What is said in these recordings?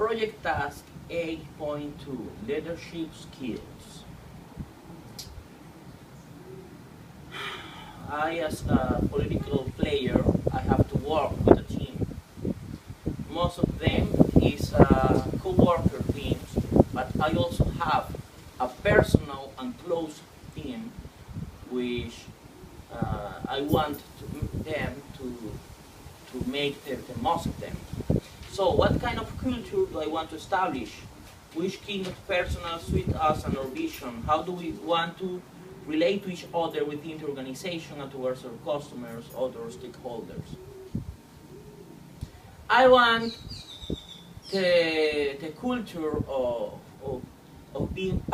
Project Task 8.2, Leadership Skills. I, as a political player, I have to work with a team. Most of them is co-worker teams, but I also have a personal and close team, which I want them to make the most of them. So what kind of culture do I want to establish? Which kind of personnel suit us and our vision? How do we want to relate to each other within the organization and towards our customers, other stakeholders? I want the culture of being a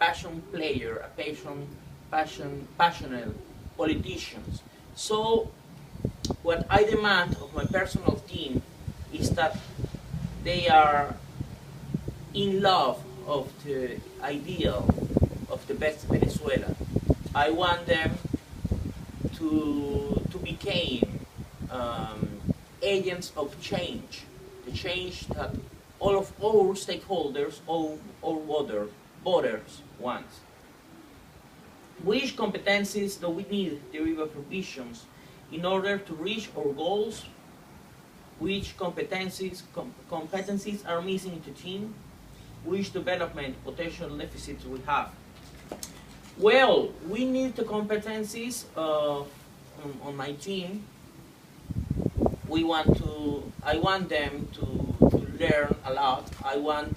passion player, passionate politicians. So what I demand of my personal team is that they are in love of the ideal of the best Venezuela. I want them to become agents of change, the change that all of our stakeholders, all other voters want. Which competencies do we need, derivative provisions, in order to reach our goals? Which competencies are missing in the team? Which development potential deficits we have? Well, we need the competencies on my team. I want them to learn a lot. I want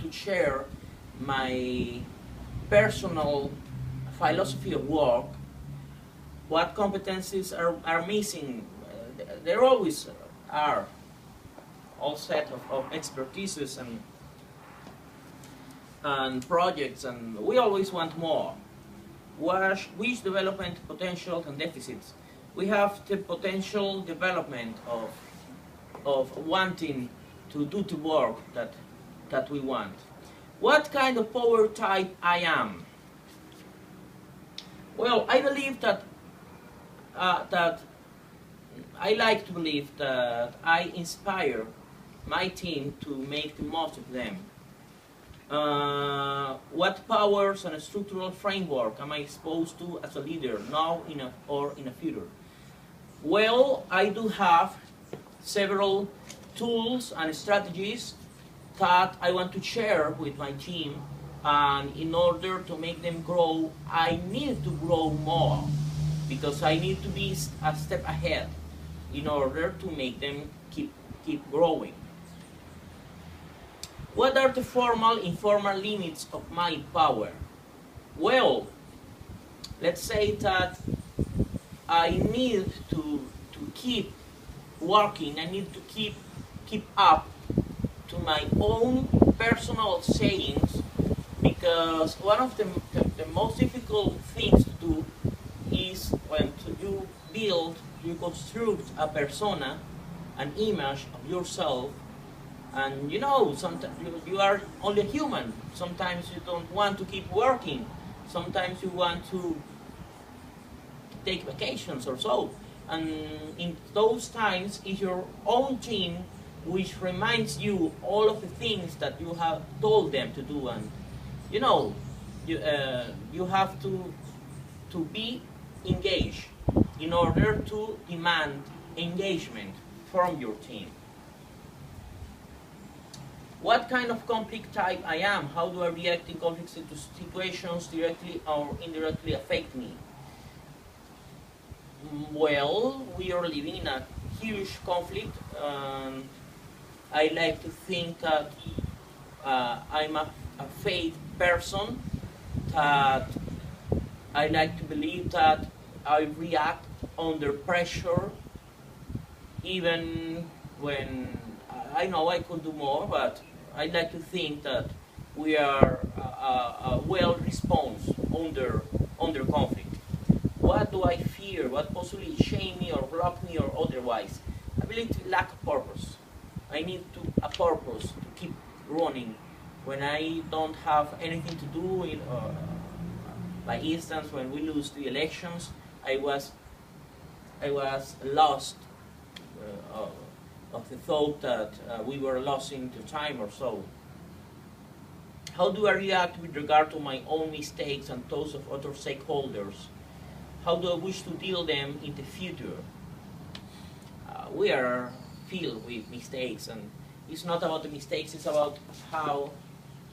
to share my personal philosophy of work. What competencies are missing? There always are all set of expertises and projects, and we always want more. Which development potential and deficits? We have the potential development of wanting to do the work that we want. What kind of power type I am? Well, I believe that I like to believe that I inspire my team to make the most of them. What powers and structural framework am I exposed to as a leader now or in the future? Well, I do have several tools and strategies that I want to share with my team, and in order to make them grow, I need to grow more, because I need to be a step ahead in order to make them keep growing. What are the formal, informal limits of my power? Well, let's say that I need to keep working. I need to keep up to my own personal sayings, because one of the most difficult things to do is when you construct a persona, an image of yourself, and sometimes you are only human. Sometimes you don't want to keep working. Sometimes you want to take vacations or so. And in those times, it's your own team which reminds you all of the things that you have told them to do. And you have to be engaged in order to demand engagement from your team. What kind of conflict type I am? How do I react in conflict situations directly or indirectly affect me? Well, we are living in a huge conflict. I like to think that I'm a faith person, that I like to believe that I react under pressure, even when I know I could do more, but I like to think that we are a well response under conflict. What do I fear? What possibly shame me or block me or otherwise? I believe lack of purpose. I need a purpose to keep running when I don't have anything to do. By instance, when we lose the elections, I was lost of the thought that we were losing to time or so. How do I react with regard to my own mistakes and those of other stakeholders? How do I wish to deal them in the future? We are filled with mistakes, and it's not about the mistakes, it's about how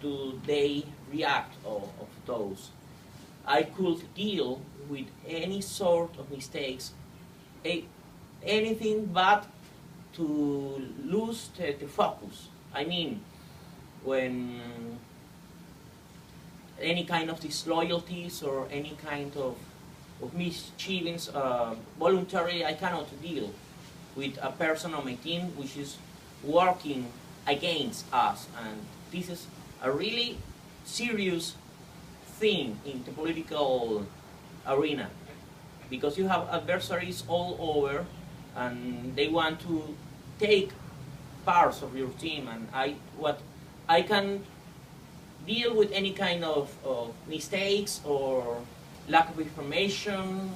do they react of those. I could deal with any sort of mistakes, anything but to lose the focus. I mean, when any kind of disloyalties or any kind of mischievings, voluntarily I cannot deal with a person on my team which is working against us, and this is a really serious thing in the political arena, because you have adversaries all over and they want to take parts of your team, and I can deal with any kind of mistakes or lack of information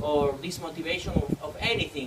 or dismotivation of anything.